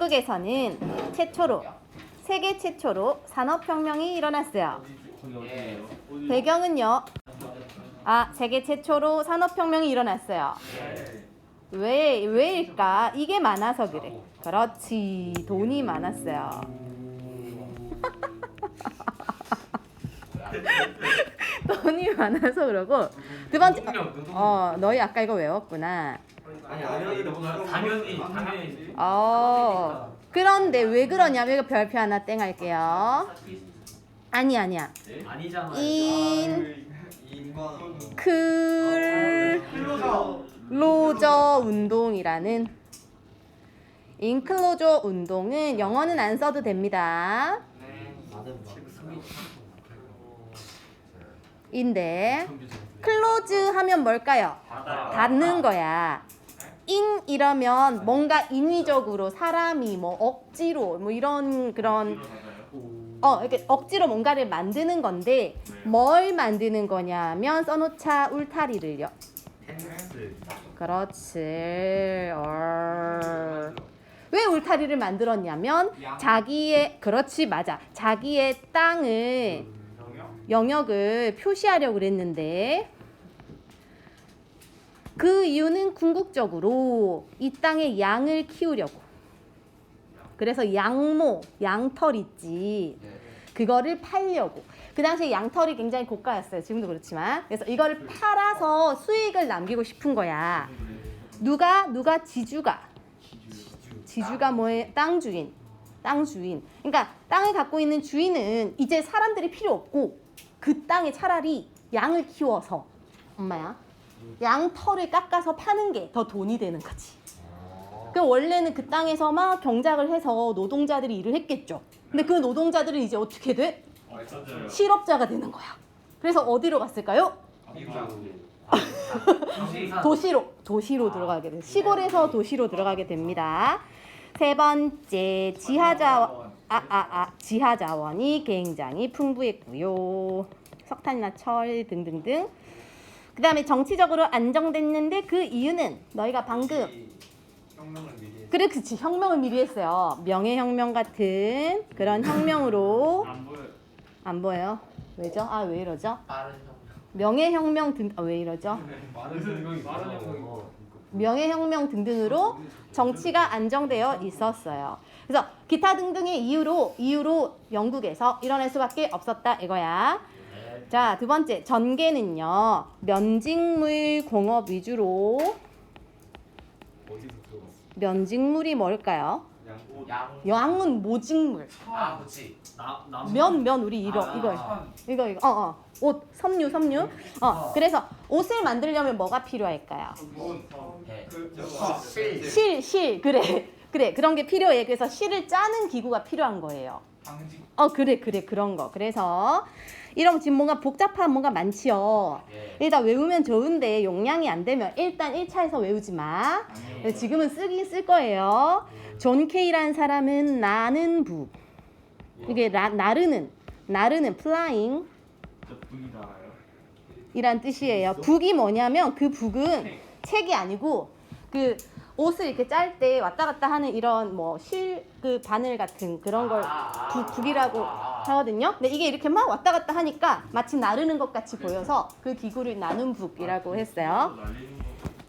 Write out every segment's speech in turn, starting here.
한국에서는 세계 최초로 산업혁명이 일어났어요. 배경은요. 세계 최초로 산업혁명이 일어났어요. 왜일까? 이게 많아서 그래. 그렇지. 돈이 많았어요. 돈이 많아서 그러고. 두 번째. 너희 아까 이거 외웠구나. 당연히. 그런데 왜 그러냐면 이거 별표 하나 땡 할게요. 아니야. 아니잖아. 인클로저 운동이라는 인클로저 운동은 영어는 안 써도 됩니다. 인데 클로즈 하면 뭘까요? 닫는 거야. 인 이러면 뭔가 인위적으로 사람이 뭐 억지로 뭐 이런 그런 이렇게 억지로 뭔가를 만드는 건데 뭘 만드는 거냐면 써놓자 울타리를요. 그렇지. 왜 울타리를 만들었냐면 그렇지 맞아. 자기의 땅을 영역을 표시하려고 그랬는데 그 이유는 궁극적으로 이 땅에 양을 키우려고. 그래서 양털 있지. 그거를 팔려고. 그 당시에 양털이 굉장히 고가였어요. 지금도 그렇지만. 그래서 이거를 팔아서 수익을 남기고 싶은 거야. 누가 지주가 뭐예요? 땅 주인. 그러니까 땅을 갖고 있는 주인은 이제 사람들이 필요 없고 그 땅에 차라리 양을 키워서 엄마야. 양털을 깎아서 파는 게 더 돈이 되는 거지. 그럼 원래는 그 땅에서 막 경작을 해서 노동자들이 일을 했겠죠. 근데 그 노동자들은 이제 어떻게 돼? 실업자가 되는 거야. 그래서 어디로 갔을까요? 도시로 들어가게 돼. 시골에서 도시로 들어가게 됩니다. 세 번째, 지하자원이 굉장히 풍부했고요. 석탄이나 철 등등등. 그 다음에 정치적으로 안정됐는데 그 이유는 너희가 방금 그치 혁명을 미리 했어요. 명예혁명 같은 그런 혁명으로 안 보여요? 왜죠? 왜 이러죠? 명예혁명 왜 이러죠? 명예혁명 등등으로 정치가 안정되어 있었어요. 그래서 기타 등등의 이유로 영국에서 일어날 수밖에 없었다 이거야. 자, 두 번째 전개는요. 면직물 공업 위주로. 면직물이 뭘까요? 양은 모직물. 그렇지. 면 우리 이거. 옷 섬유. 그래서 옷을 만들려면 뭐가 필요할까요? 실. 그래. 그런 게 필요해. 그래서 실을 짜는 기구가 필요한 거예요. 그래. 그런 거. 그래서 이런 지금 뭔가 복잡한 뭔가 많지요. 일단 외우면 좋은데 용량이 안 되면 일단 1차에서 외우지 마. 지금은 쓰긴 쓸 거예요. 존 케이라는 사람은 나는 북. 이게 나르는 flying 이란 뜻이에요. 북이 뭐냐면 그 북은 책이 아니고 그 옷을 이렇게 짤 때 왔다 갔다 하는 이런 뭐 그 바늘 같은 그런 걸 북이라고 하거든요. 근데 이게 이렇게 막 왔다 갔다 하니까 마치 나르는 것 같이 보여서 그 기구를 나눔 북이라고 했어요.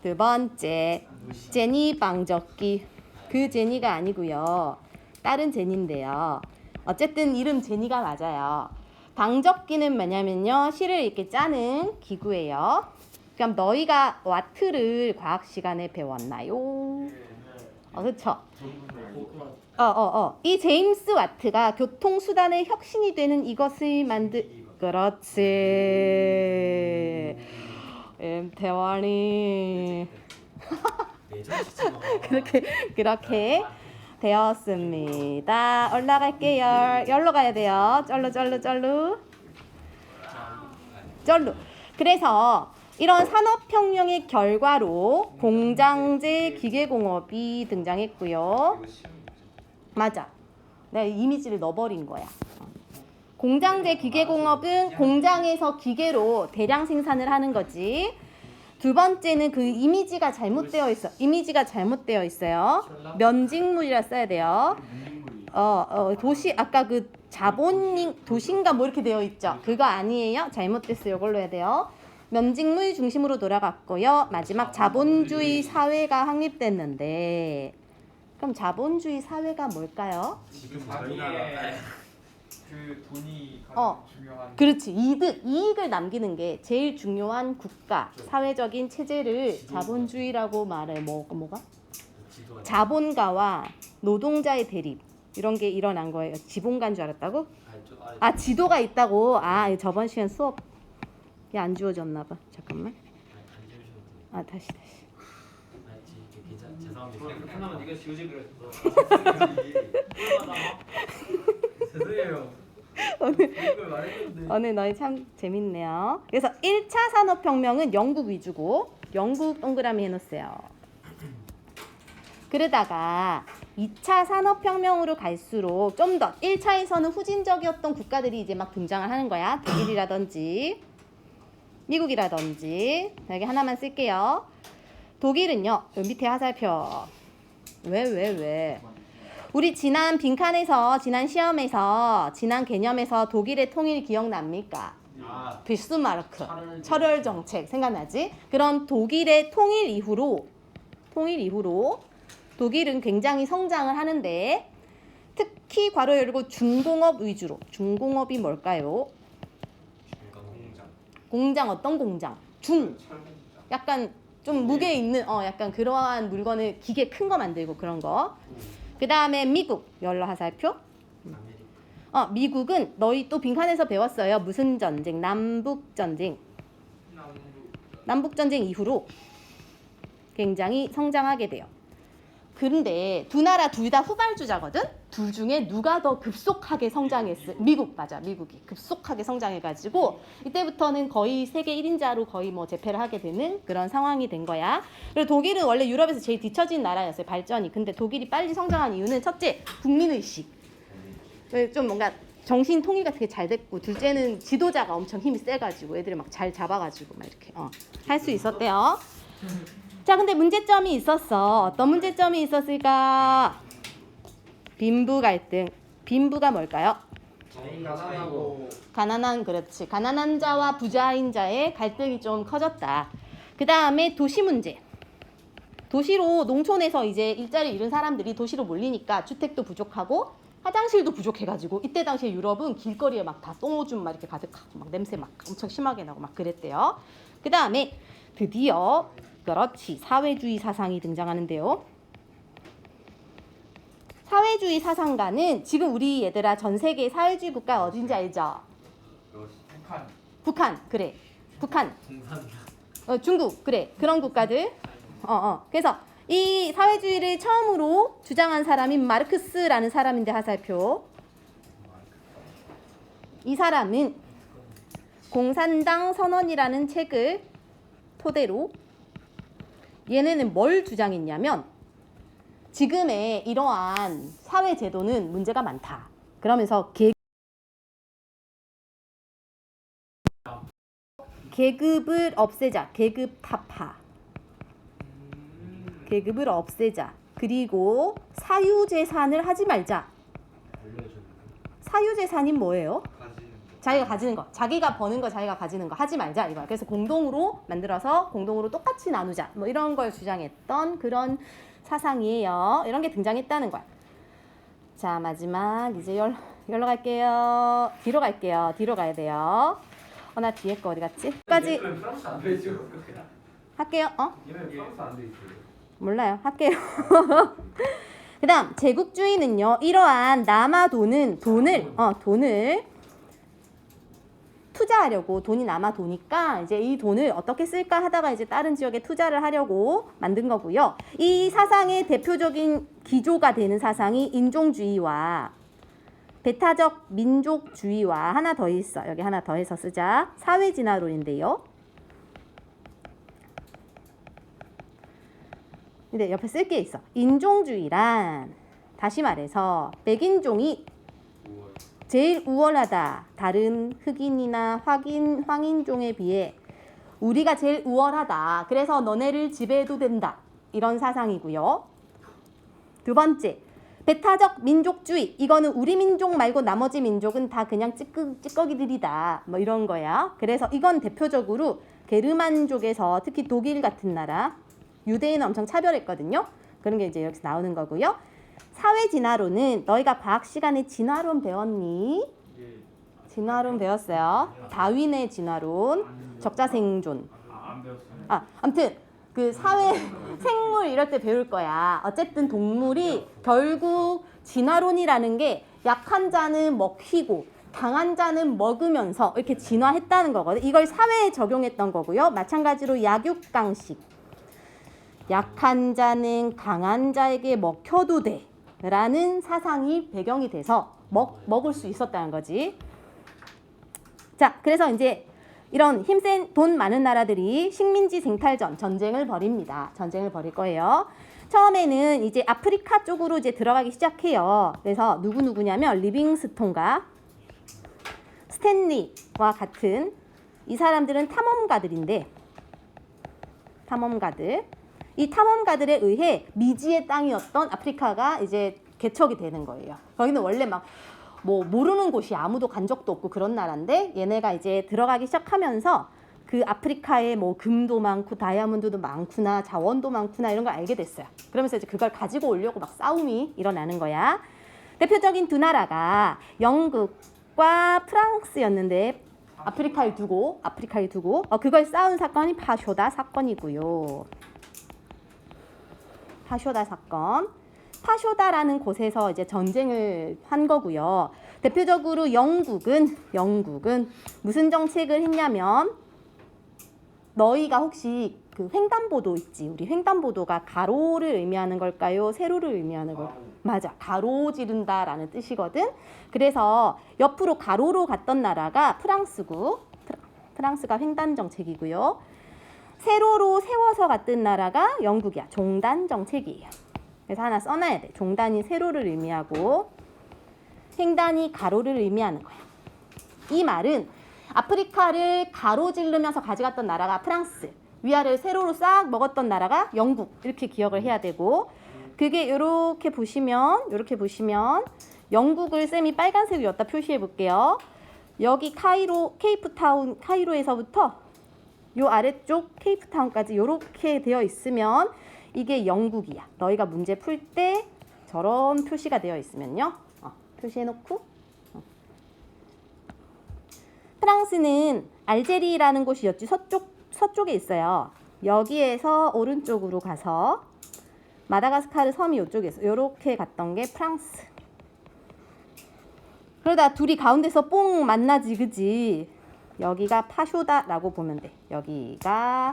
두 번째, 제니 방적기. 그 제니가 아니고요. 다른 제니인데요. 어쨌든 이름 제니가 맞아요. 방적기는 뭐냐면요. 실을 이렇게 짜는 기구예요. 그럼 너희가 와트를 과학 시간에 배웠나요? 그렇죠. 이 제임스 와트가 교통수단의 혁신이 되는 이것을 그렇지. 대화니. 그렇게 되었습니다. 올라갈게요. 열로 가야 돼요. 절로. 그래서 이런 산업혁명의 결과로 공장제 기계공업이 등장했고요. 맞아. 내가 이미지를 넣어버린 거야. 공장제 기계공업은 공장에서 기계로 대량 생산을 하는 거지. 두 번째는 그 이미지가 잘못되어 있어. 이미지가 잘못되어 있어요. 면직물이라 써야 돼요. 도시 아까 그 자본인 도시인가 뭐 이렇게 되어 있죠. 그거 아니에요. 잘못됐어요. 이걸로 해야 돼요. 면직물 중심으로 돌아갔고요. 마지막 자본주의 사회가 확립됐는데 그럼 자본주의 사회가 뭘까요? 지금 저희 나라 그 돈이 가장 중요한. 그렇지. 이익을 남기는 게 제일 중요한 국가, 사회적인 체제를 자본주의라고 말해. 뭐가? 지도가 자본가와 노동자의 대립 이런 게 일어난 거예요. 지본가인 줄 알았다고? 아 지도가 있다고. 아 저번 시간 수업 안 주어졌나 봐. 잠깐만. 아 다시. 죄송합니다. 하나만 네가 지우지 그랬어. 죄송해요. 이걸 말했는데. 오늘 너희 참 재밌네요. 그래서 1차 산업혁명은 영국 위주고 영국 동그라미 해놓으세요. 그러다가 2차 산업혁명으로 갈수록 좀 더 1차에서는 후진적이었던 국가들이 이제 막 등장을 하는 거야. 독일이라든지 미국이라든지. 여기 하나만 쓸게요. 독일은요. 여기 밑에 화살표. 왜? 우리 지난 빈칸에서 지난 시험에서 지난 개념에서 독일의 통일 기억납니까? 비스마르크 철혈 정책 생각나지? 그런 독일의 통일 이후로 독일은 굉장히 성장을 하는데 특히 괄호 열고 중공업 위주로. 중공업이 뭘까요? 공장 어떤 공장? 약간 좀 무게 있는 약간 그러한 물건을 기계 큰 거 만들고 그런 거. 그 다음에 미국 열로 화살표. 미국은 너희 또 빈칸에서 배웠어요. 무슨 전쟁? 남북전쟁 이후로 굉장히 성장하게 돼요. 그런데 두 나라 둘 다 후발주자거든. 둘 중에 누가 더 급속하게 성장했을? 미국이 급속하게 성장해가지고 이때부터는 거의 세계 1인자로 거의 뭐 제패를 하게 되는 그런 상황이 된 거야. 그리고 독일은 원래 유럽에서 제일 뒤처진 나라였어요, 발전이. 근데 독일이 빨리 성장한 이유는 첫째, 국민의식. 좀 뭔가 정신 통일 같은 게 잘 됐고, 둘째는 지도자가 엄청 힘이 세가지고 애들을 막 잘 잡아가지고 막 이렇게 할 수 있었대요. 자, 근데 문제점이 있었어. 어떤 문제점이 있었을까? 빈부 갈등. 빈부가 뭘까요? 가난한 자와 부자인 자의 갈등이 좀 커졌다. 그 다음에 도시 문제. 도시로 농촌에서 이제 일자리를 잃은 사람들이 도시로 몰리니까 주택도 부족하고 화장실도 부족해가지고 이때 당시에 유럽은 길거리에 막 다 똥오줌 막 이렇게 가득하고 막 냄새 막 엄청 심하게 나고 막 그랬대요. 그 다음에 드디어 그렇지 사회주의 사상이 등장하는데요. 사회주의 사상가는 지금 우리 얘들아 전 세계 사회주의 국가 어딘지 알죠? 북한 그래. 북한 중국 그래. 그런 국가들. 그래서 이 사회주의를 처음으로 주장한 사람이 마르크스라는 사람인데 화살표. 이 사람은 공산당 선언이라는 책을 토대로 얘네는 뭘 주장했냐면 지금의 이러한 사회 제도는 문제가 많다. 그러면서 계급을 없애자. 계급 타파. 계급을 없애자. 그리고 사유재산을 하지 말자. 사유재산이 뭐예요? 자기가 가지는 거. 자기가 버는 거 자기가 가지는 거 하지 말자 이거야. 그래서 공동으로 만들어서 공동으로 똑같이 나누자. 뭐 이런 걸 주장했던 그런 사상이에요. 이런 게 등장했다는 거야. 자, 마지막 이제 열로 갈게요. 뒤로 갈게요. 뒤로 가야 돼요. 나 뒤에 거 어디 갔지? 까지 프랑스 안 되죠. 할게요. 얘는 프랑스 안 돼 있어요. 몰라요. 할게요. 그 다음 제국주의는요. 이러한 남아 도는 돈을 투자하려고 돈이 남아 도니까 이제 이 돈을 어떻게 쓸까 하다가 이제 다른 지역에 투자를 하려고 만든 거고요. 이 사상의 대표적인 기조가 되는 사상이 인종주의와 배타적 민족주의와 하나 더 있어. 여기 하나 더 해서 쓰자. 사회진화론인데요. 근데 옆에 쓸 게 있어. 인종주의란 다시 말해서 백인종이 제일 우월하다. 다른 흑인이나 황인종에 비해 우리가 제일 우월하다. 그래서 너네를 지배해도 된다. 이런 사상이고요. 두 번째, 배타적 민족주의. 이거는 우리 민족 말고 나머지 민족은 다 그냥 찌꺼기들이다. 뭐 이런 거야. 그래서 이건 대표적으로 게르만족에서 특히 독일 같은 나라 유대인은 엄청 차별했거든요. 그런 게 이제 여기서 나오는 거고요. 사회 진화론은 너희가 과학 시간에 진화론 배웠니? 진화론 배웠어요. 다윈의 진화론, 적자생존. 안 배웠어요. 아무튼 그 사회 생물 이럴 때 배울 거야. 어쨌든 동물이 결국 진화론이라는 게 약한 자는 먹히고 강한 자는 먹으면서 이렇게 진화했다는 거거든. 이걸 사회에 적용했던 거고요. 마찬가지로 약육강식. 약한 자는 강한 자에게 먹혀도 돼. 라는 사상이 배경이 돼서 먹을 수 있었다는 거지. 자, 그래서 이제 이런 힘센 돈 많은 나라들이 식민지 생탈전 전쟁을 벌입니다. 전쟁을 벌일 거예요. 처음에는 이제 아프리카 쪽으로 이제 들어가기 시작해요. 그래서 누구냐면 리빙스톤과 스탠리와 같은 이 사람들은 탐험가들인데 이 탐험가들에 의해 미지의 땅이었던 아프리카가 이제 개척이 되는 거예요. 거기는 원래 막 뭐 모르는 곳이 아무도 간 적도 없고 그런 나라인데 얘네가 이제 들어가기 시작하면서 그 아프리카에 뭐 금도 많고 다이아몬드도 많구나 자원도 많구나 이런 걸 알게 됐어요. 그러면서 이제 그걸 가지고 오려고 막 싸움이 일어나는 거야. 대표적인 두 나라가 영국과 프랑스였는데 아프리카를 두고 그걸 싸운 사건이 파쇼다 사건이고요. 파쇼다 사건. 파쇼다라는 곳에서 이제 전쟁을 한 거고요. 대표적으로 영국은 무슨 정책을 했냐면 너희가 혹시 그 횡단보도 있지? 우리 횡단보도가 가로를 의미하는 걸까요? 세로를 의미하는 걸까요? 맞아. 가로지른다라는 뜻이거든. 그래서 옆으로 가로로 갔던 나라가 프랑스고 프랑스가 횡단 정책이고요. 세로로 세워서 갔던 나라가 영국이야. 종단 정책이에요. 그래서 하나 써놔야 돼. 종단이 세로를 의미하고 횡단이 가로를 의미하는 거야. 이 말은 아프리카를 가로지르면서 가져갔던 나라가 프랑스, 위아래를 세로로 싹 먹었던 나라가 영국 이렇게 기억을 해야 되고 그게 이렇게 보시면 영국을 쌤이 빨간색으로 여기다 표시해 볼게요. 여기 케이프타운 카이로에서부터 요 아래쪽 케이프타운까지 이렇게 되어 있으면 이게 영국이야. 너희가 문제 풀 때 저런 표시가 되어 있으면요. 표시해놓고 프랑스는 알제리라는 곳이 여기 서쪽에 있어요. 여기에서 오른쪽으로 가서 마다가스카르 섬이 이쪽에 있어. 이렇게 갔던 게 프랑스. 그러다 둘이 가운데서 뽕 만나지 그지. 여기가 파쇼다라고 보면 돼. 여기가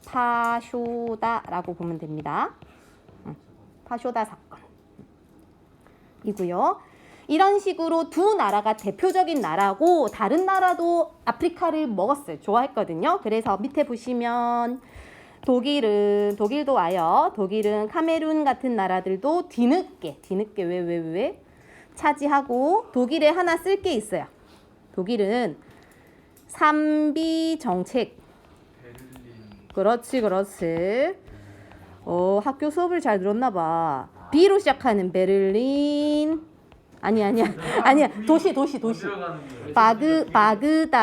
파쇼다라고 보면 됩니다. 파쇼다 사건이고요. 이런 식으로 두 나라가 대표적인 나라고 다른 나라도 아프리카를 먹었어요. 좋아했거든요. 그래서 밑에 보시면 독일도 와요. 독일은 카메룬 같은 나라들도 뒤늦게 왜 차지하고 독일에 하나 쓸 게 있어요. 독일은 삼비 정책. 그렇지. 학교 수업을 잘 들었나 봐. B로 시작하는 베를린. 아니야. 도시. 바그다드.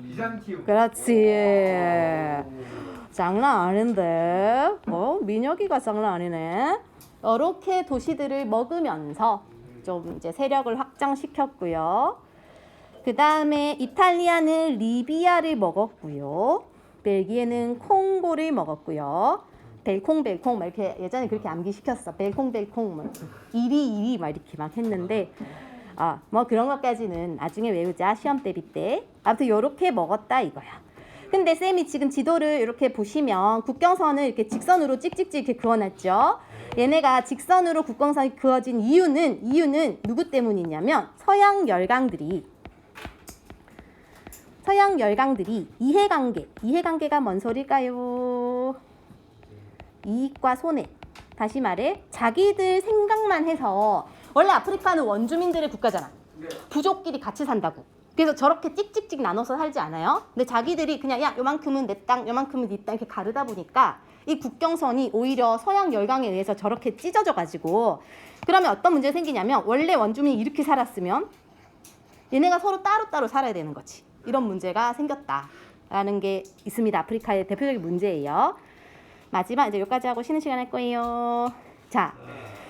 비잔티움. 그렇지. 장난 아닌데. 민혁이가 장난 아니네. 이렇게 도시들을 먹으면서 좀 이제 세력을 확장시켰고요. 그 다음에 이탈리아는 리비아를 먹었고요. 벨기에는 콩고를 먹었고요. 벨콩 막 이렇게 예전에 그렇게 암기시켰어. 벨콩 뭐 이리 막 이렇게 막 했는데 뭐 그런 것까지는 나중에 외우자. 시험 대비 때. 아무튼 요렇게 먹었다 이거야. 근데 쌤이 지금 지도를 이렇게 보시면 국경선을 이렇게 직선으로 찍찍찍 이렇게 그어놨죠. 얘네가 직선으로 국경선이 그어진 이유는 누구 때문이냐면 서양 열강들이 이해관계가 뭔 소리일까요? 이익과 손해. 다시 말해 자기들 생각만 해서 원래 아프리카는 원주민들의 국가잖아. 네. 부족끼리 같이 산다고. 그래서 저렇게 찍찍찍 나눠서 살지 않아요. 근데 자기들이 그냥 야 요만큼은 내 땅, 요만큼은 네 땅 이렇게 가르다 보니까 이 국경선이 오히려 서양 열강에 의해서 저렇게 찢어져 가지고 그러면 어떤 문제가 생기냐면 원래 원주민이 이렇게 살았으면 얘네가 서로 따로따로 살아야 되는 거지. 이런 문제가 생겼다라는 게 있습니다. 아프리카의 대표적인 문제예요. 마지막 이제 여기까지 하고 쉬는 시간 할 거예요. 자,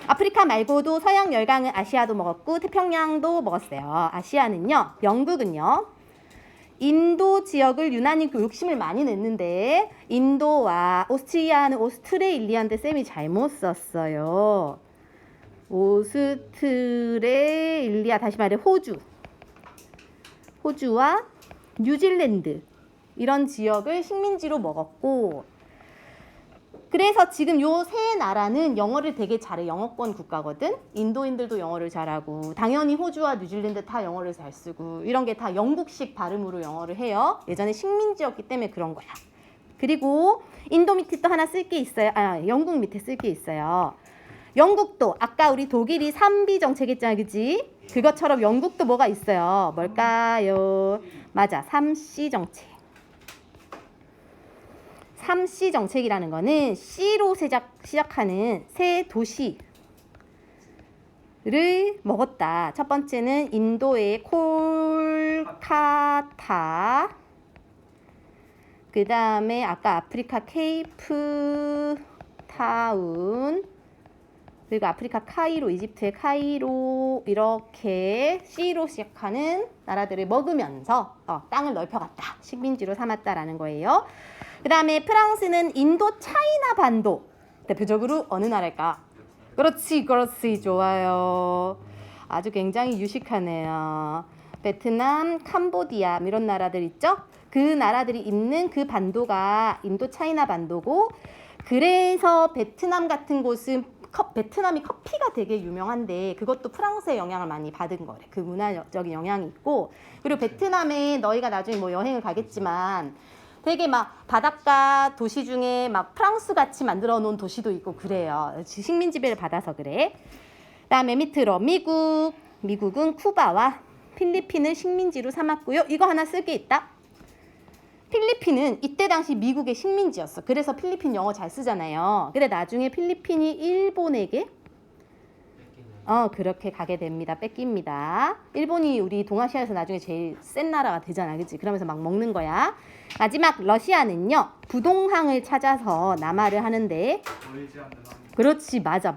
아프리카 말고도 서양 열강은 아시아도 먹었고 태평양도 먹었어요. 아시아는요, 영국은요, 인도 지역을 유난히 욕심을 많이 냈는데 인도와 오스트리아는 오스트레일리아인데 쌤이 잘못 썼어요. 오스트레일리아 다시 말해 호주와 뉴질랜드 이런 지역을 식민지로 먹었고 그래서 지금 요 세 나라는 영어를 되게 잘해. 영어권 국가거든. 인도인들도 영어를 잘하고 당연히 호주와 뉴질랜드 다 영어를 잘 쓰고 이런 게 다 영국식 발음으로 영어를 해요. 예전에 식민지였기 때문에 그런 거야. 그리고 인도 밑에 또 하나 쓸 게 있어요. 영국 밑에 쓸 게 있어요. 영국도 아까 우리 독일이 3B 정책 했잖아, 그지? 그것처럼 영국도 뭐가 있어요. 뭘까요? 맞아, 3C 정책. 3C 정책이라는 거는 C로 시작하는 세 도시를 먹었다. 첫 번째는 인도의 콜카타, 그 다음에 아까 아프리카 케이프타운, 그리고 아프리카 카이로, 이집트의 카이로 이렇게 C로 시작하는 나라들을 먹으면서 땅을 넓혀갔다. 식민지로 삼았다라는 거예요. 그 다음에 프랑스는 인도 차이나 반도. 대표적으로 어느 나라일까? 그렇지, 좋아요. 아주 굉장히 유식하네요. 베트남, 캄보디아 이런 나라들 있죠? 그 나라들이 있는 그 반도가 인도 차이나 반도고 그래서 베트남 같은 곳은 베트남이 커피가 되게 유명한데 그것도 프랑스의 영향을 많이 받은 거래. 그 문화적인 영향이 있고 그리고 베트남에 너희가 나중에 뭐 여행을 가겠지만 되게 막 바닷가 도시 중에 막 프랑스 같이 만들어 놓은 도시도 있고 그래요. 식민 지배를 받아서 그래. 그다음에 밑으로 미국은 쿠바와 필리핀을 식민지로 삼았고요. 이거 하나 쓸 게 있다. 필리핀은 이때 당시 미국의 식민지였어. 그래서 필리핀 영어 잘 쓰잖아요. 근데 나중에 필리핀이 일본에게 그렇게 가게 됩니다. 뺏깁니다. 일본이 우리 동아시아에서 나중에 제일 센 나라가 되잖아. 그치? 그러면서 막 먹는 거야. 마지막 러시아는요. 부동항을 찾아서 남하를 하는데 보이지 않는 항. 그렇지. 맞아.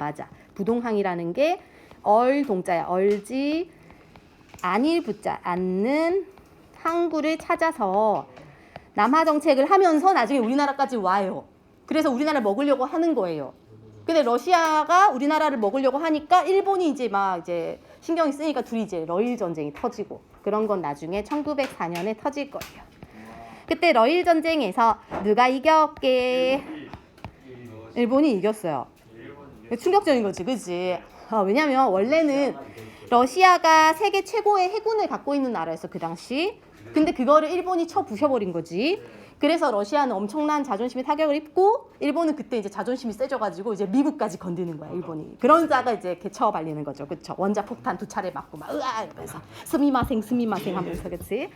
부동항이라는 게 얼동자야. 얼지 안일 붙자 않는 항구를 찾아서 남하 정책을 하면서 나중에 우리나라까지 와요. 그래서 우리나라를 먹으려고 하는 거예요. 근데 러시아가 우리나라를 먹으려고 하니까 일본이 이제 신경이 쓰니까 둘이 이제 러일 전쟁이 터지고 그런 건 나중에 1904년에 터질 거예요. 그때 러일 전쟁에서 누가 이겼게? 일본이 이겼어요. 충격적인 거지, 그치? 왜냐면 원래는 러시아가 세계 최고의 해군을 갖고 있는 나라였어, 그 당시. 근데 그거를 일본이 쳐 부셔버린 거지. 그래서 러시아는 엄청난 자존심에 타격을 입고 일본은 그때 이제 자존심이 세져가지고 이제 미국까지 건드는 거야, 일본이. 그러다가 이제 개쳐 발리는 거죠, 그쵸? 원자 폭탄 2차례 맞고 막 으아 이러면서 스미마생 하면서, 그치?